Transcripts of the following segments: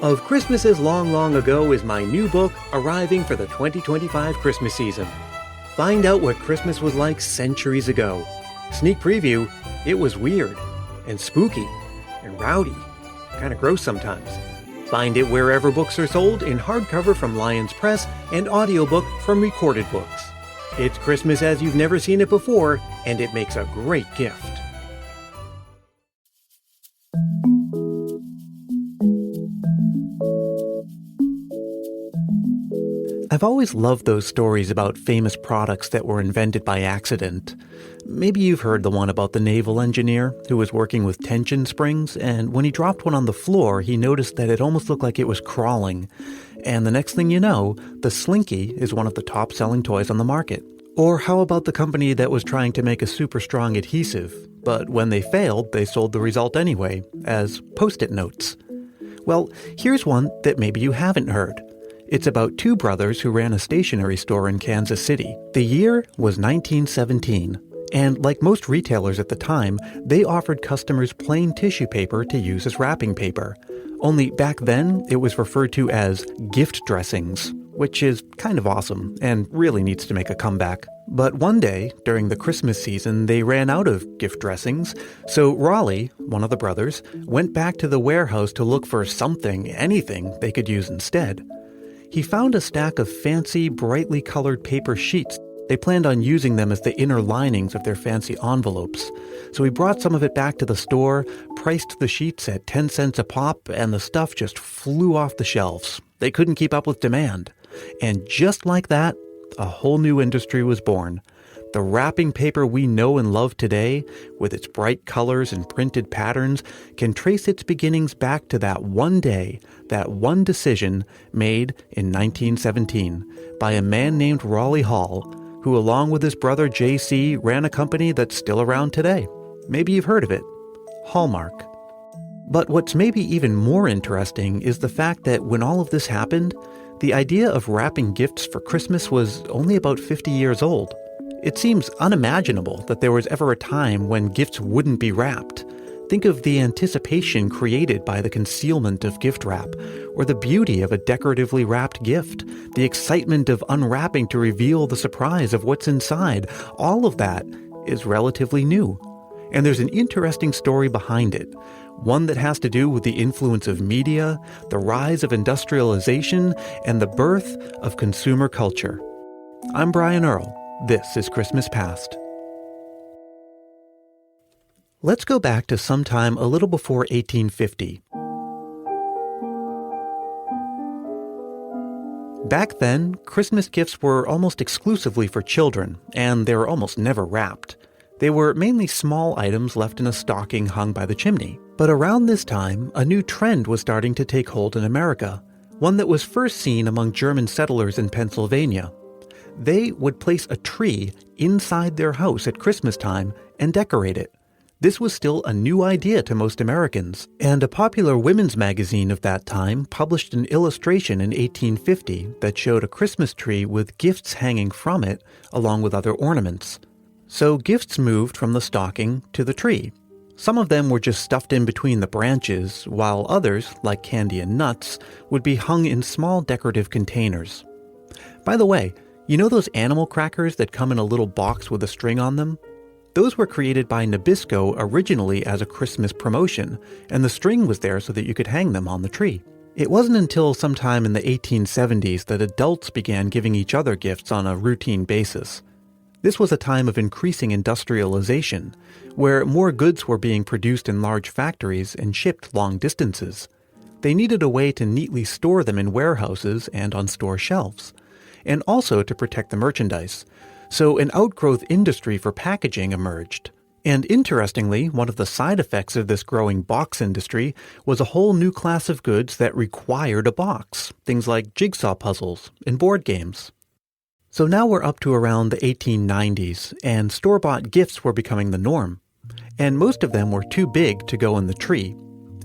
Of Christmases Long, Long Ago is my new book arriving for the 2025 Christmas season. Find out what Christmas was like centuries ago. Sneak preview, it was weird and spooky and rowdy, kind of gross sometimes. Find it wherever books are sold in hardcover from Lyons Press and audiobook from Recorded Books. It's Christmas as you've never seen it before, and it makes a great gift. I've always loved those stories about famous products that were invented by accident. Maybe you've heard the one about the naval engineer who was working with tension springs, and when he dropped one on the floor, he noticed that it almost looked like it was crawling. And the next thing you know, the Slinky is one of the top-selling toys on the market. Or how about the company that was trying to make a super strong adhesive, but when they failed, they sold the result anyway, as Post-it notes? Well, here's one that maybe you haven't heard. It's about two brothers who ran a stationery store in Kansas City. The year was 1917, and like most retailers at the time, they offered customers plain tissue paper to use as wrapping paper. Only back then, it was referred to as gift dressings, which is kind of awesome and really needs to make a comeback. But one day, during the Christmas season, they ran out of gift dressings, so Raleigh, one of the brothers, went back to the warehouse to look for something, anything they could use instead. He found a stack of fancy, brightly colored paper sheets. They planned on using them as the inner linings of their fancy envelopes. So he brought some of it back to the store, priced the sheets at 10 cents a pop, and the stuff just flew off the shelves. They couldn't keep up with demand. And just like that, a whole new industry was born. The wrapping paper we know and love today, with its bright colors and printed patterns, can trace its beginnings back to that one day, that one decision made in 1917 by a man named Raleigh Hall, who along with his brother J.C. ran a company that's still around today. Maybe you've heard of it. Hallmark. But what's maybe even more interesting is the fact that when all of this happened, the idea of wrapping gifts for Christmas was only about 50 years old. It seems unimaginable that there was ever a time when gifts wouldn't be wrapped. Think of the anticipation created by the concealment of gift wrap, or the beauty of a decoratively wrapped gift, the excitement of unwrapping to reveal the surprise of what's inside. All of that is relatively new. And there's an interesting story behind it, one that has to do with the influence of media, the rise of industrialization, and the birth of consumer culture. I'm Brian Earl. This is Christmas Past. Let's go back to sometime a little before 1850. Back then, Christmas gifts were almost exclusively for children, and they were almost never wrapped. They were mainly small items left in a stocking hung by the chimney. But around this time, a new trend was starting to take hold in America, one that was first seen among German settlers in Pennsylvania. They would place a tree inside their house at Christmas time and decorate it. This was still a new idea to most Americans, and a popular women's magazine of that time published an illustration in 1850 that showed a Christmas tree with gifts hanging from it, along with other ornaments. So gifts moved from the stocking to the tree. Some of them were just stuffed in between the branches, while others, like candy and nuts, would be hung in small decorative containers. By the way, you know those animal crackers that come in a little box with a string on them? Those were created by Nabisco originally as a Christmas promotion, and the string was there so that you could hang them on the tree. It wasn't until sometime in the 1870s that adults began giving each other gifts on a routine basis. This was a time of increasing industrialization, where more goods were being produced in large factories and shipped long distances. They needed a way to neatly store them in warehouses and on store shelves, and also to protect the merchandise. So an outgrowth industry for packaging emerged. And interestingly, one of the side effects of this growing box industry was a whole new class of goods that required a box, things like jigsaw puzzles and board games. So now we're up to around the 1890s, and store-bought gifts were becoming the norm. And most of them were too big to go in the tree.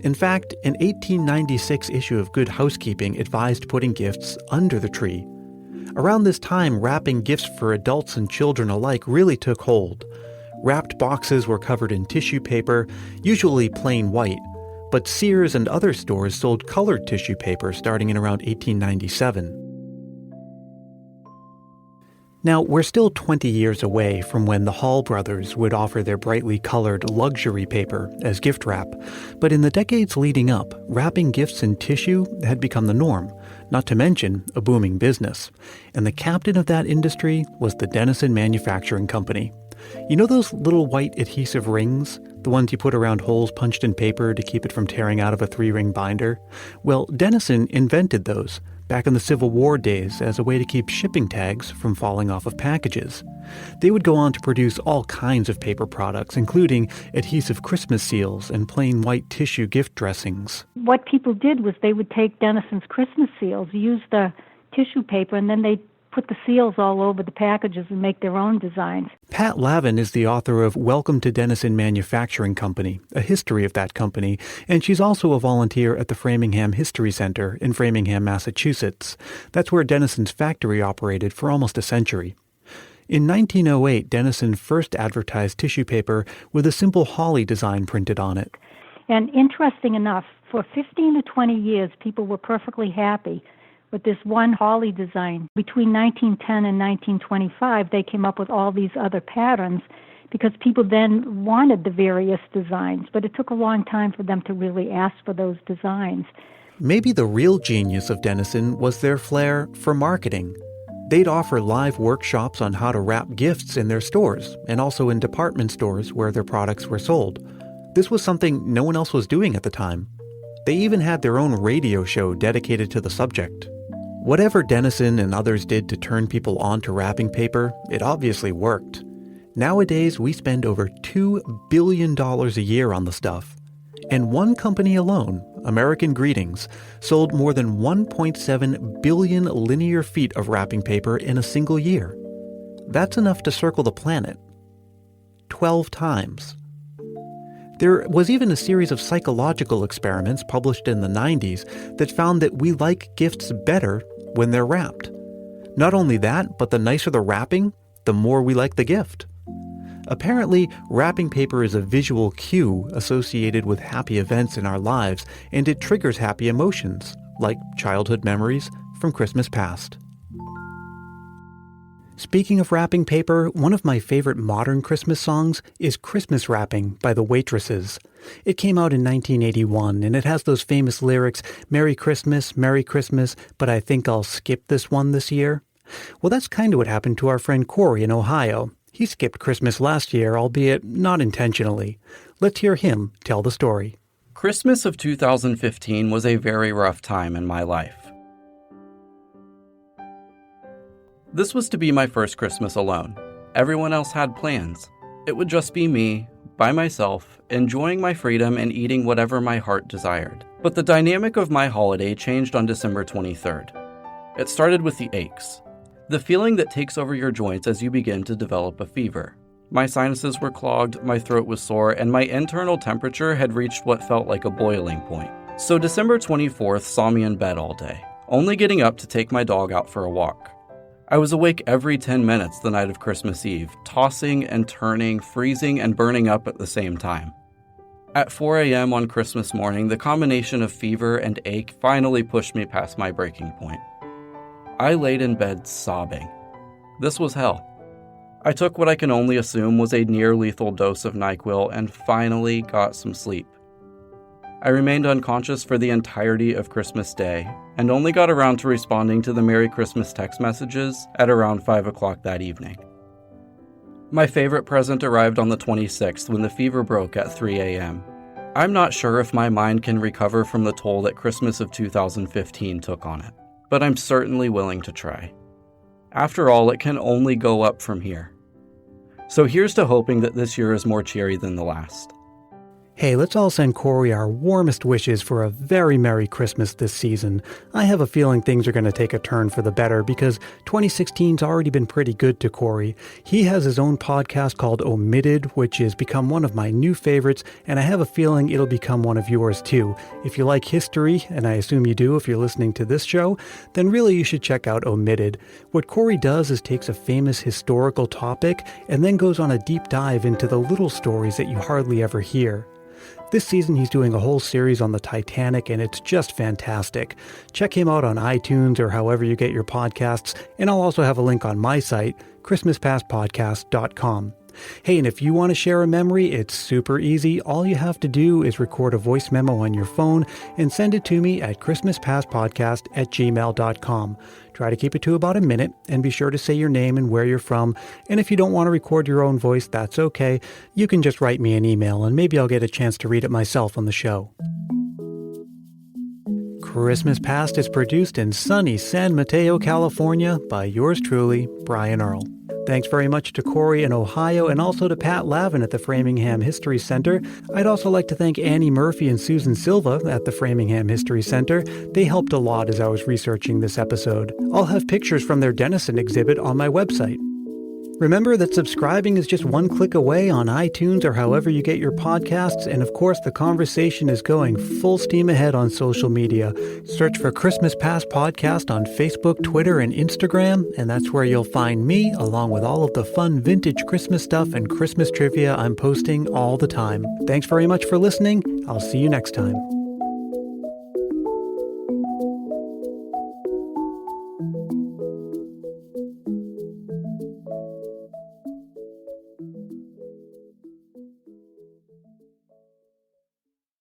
In fact, an 1896 issue of Good Housekeeping advised putting gifts under the tree. Around this time, wrapping gifts for adults and children alike really took hold. Wrapped boxes were covered in tissue paper, usually plain white, but Sears and other stores sold colored tissue paper starting in around 1897. Now, we're still 20 years away from when the Hall brothers would offer their brightly colored luxury paper as gift wrap, but in the decades leading up, wrapping gifts in tissue had become the norm, not to mention a booming business. And the captain of that industry was the Dennison Manufacturing Company. You know those little white adhesive rings? The ones you put around holes punched in paper to keep it from tearing out of a 3-ring binder? Well, Dennison invented those back in the Civil War days as a way to keep shipping tags from falling off of packages. They would go on to produce all kinds of paper products, including adhesive Christmas seals and plain white tissue gift dressings. What people did was they would take Dennison's Christmas seals, use the tissue paper, and then they'd put the seals all over the packages and make their own designs. Pat Lavin is the author of Welcome to Dennison Manufacturing Company, a history of that company, and she's also a volunteer at the Framingham History Center in Framingham, Massachusetts. That's where Dennison's factory operated for almost a century. In 1908, Dennison first advertised tissue paper with a simple holly design printed on it. And interesting enough, for 15 to 20 years, people were perfectly happy with this one holly design. Between 1910 and 1925, they came up with all these other patterns because people then wanted the various designs, but it took a long time for them to really ask for those designs. Maybe the real genius of Dennison was their flair for marketing. They'd offer live workshops on how to wrap gifts in their stores and also in department stores where their products were sold. This was something no one else was doing at the time. They even had their own radio show dedicated to the subject. Whatever Dennison and others did to turn people on to wrapping paper, it obviously worked. Nowadays, we spend over $2 billion a year on the stuff. And one company alone, American Greetings, sold more than 1.7 billion linear feet of wrapping paper in a single year. That's enough to circle the planet 12 times. There was even a series of psychological experiments published in the 90s that found that we like gifts better when they're wrapped. Not only that, but the nicer the wrapping, the more we like the gift. Apparently, wrapping paper is a visual cue associated with happy events in our lives, and it triggers happy emotions, like childhood memories from Christmas past. Speaking of wrapping paper, one of my favorite modern Christmas songs is Christmas Wrapping by the Waitresses. It came out in 1981, and it has those famous lyrics, Merry Christmas, but I think I'll skip this one this year. Well, that's kind of what happened to our friend Corey in Ohio. He skipped Christmas last year, albeit not intentionally. Let's hear him tell the story. Christmas of 2015 was a very rough time in my life. This was to be my first Christmas alone. Everyone else had plans. It would just be me, by myself, enjoying my freedom and eating whatever my heart desired. But the dynamic of my holiday changed on December 23rd. It started with the aches. The feeling that takes over your joints as you begin to develop a fever. My sinuses were clogged, my throat was sore, and my internal temperature had reached what felt like a boiling point. So December 24th saw me in bed all day, only getting up to take my dog out for a walk. I was awake every 10 minutes the night of Christmas Eve, tossing and turning, freezing and burning up at the same time. At 4 a.m. on Christmas morning, the combination of fever and ache finally pushed me past my breaking point. I laid in bed sobbing. This was hell. I took what I can only assume was a near-lethal dose of NyQuil and finally got some sleep. I remained unconscious for the entirety of Christmas Day and only got around to responding to the Merry Christmas text messages at around 5 o'clock that evening. My favorite present arrived on the 26th when the fever broke at 3 a.m. I'm not sure if my mind can recover from the toll that Christmas of 2015 took on it, but I'm certainly willing to try. After all, it can only go up from here. So here's to hoping that this year is more cheery than the last. Hey, let's all send Corey our warmest wishes for a very Merry Christmas this season. I have a feeling things are going to take a turn for the better because 2016's already been pretty good to Corey. He has his own podcast called Omitted, which has become one of my new favorites, and I have a feeling it'll become one of yours too. If you like history, and I assume you do if you're listening to this show, then really you should check out Omitted. What Corey does is takes a famous historical topic and then goes on a deep dive into the little stories that you hardly ever hear. This season, he's doing a whole series on the Titanic, and it's just fantastic. Check him out on iTunes or however you get your podcasts, and I'll also have a link on my site, ChristmasPastPodcast.com. Hey, and if you want to share a memory, it's super easy. All you have to do is record a voice memo on your phone and send it to me at ChristmasPastPodcast@gmail.com. Try to keep it to about a minute, and be sure to say your name and where you're from. And if you don't want to record your own voice, that's okay. You can just write me an email, and maybe I'll get a chance to read it myself on the show. Christmas Past is produced in sunny San Mateo, California by yours truly, Brian Earl. Thanks very much to Corey in Ohio and also to Pat Lavin at the Framingham History Center. I'd also like to thank Annie Murphy and Susan Silva at the Framingham History Center. They helped a lot as I was researching this episode. I'll have pictures from their Denison exhibit on my website. Remember that subscribing is just one click away on iTunes or however you get your podcasts, and of course the conversation is going full steam ahead on social media. Search for Christmas Past Podcast on Facebook, Twitter, and Instagram, and that's where you'll find me, along with all of the fun vintage Christmas stuff and Christmas trivia I'm posting all the time. Thanks very much for listening. I'll see you next time.